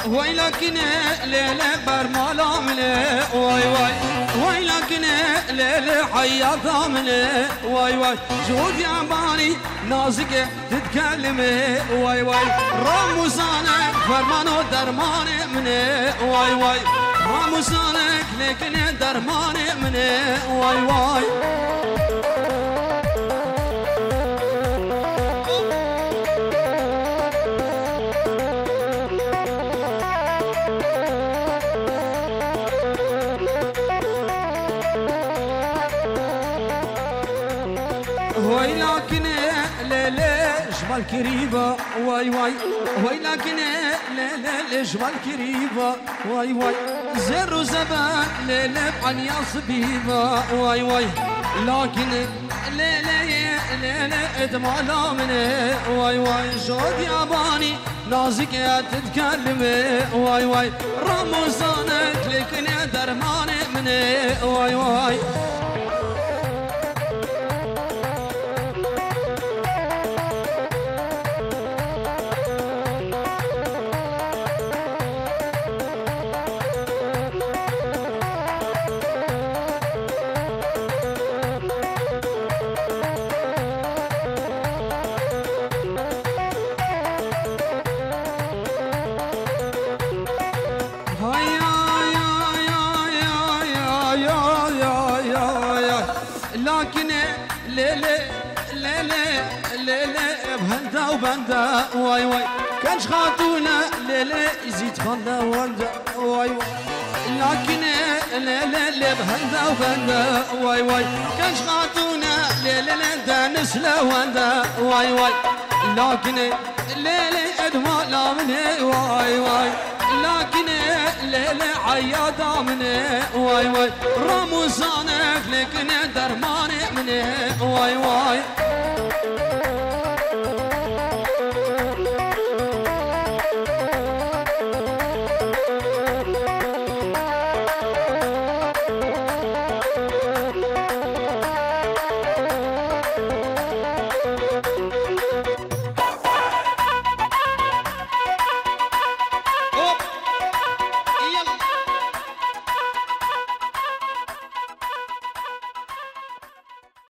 وای لكن ليلة برمالا منه واي واي وای لكن ليلة حياة منه واي واي جود ياباني نازك تتكلمي واي واي راموسانك فرمانو درماني منه واي واي راموسانك لكن درماني منه واي واي وای لكن ليلة جبال كريبة واي واي وای لكن ليلة جبال كريبة واي واي زر وزبان ليلة بعني صبيبة واي واي لكن ليلة ادمالا منه واي واي جود ياباني نازك تتكلمي واي واي رموزانك لكن درماني منه واي واي لكن ليلة بهندا وبندا واي واي كانش خاطونا ليلة يزيد خندا وندا واي واي لكن ليلة بهندا وبندا واي واي كانش خاطونا ليلة دانس لوندا واي واي لكن ليلة ادمالا مني واي واي لكن ليلة عيادة مني واي واي رموزانك لكن درماني مني واي واي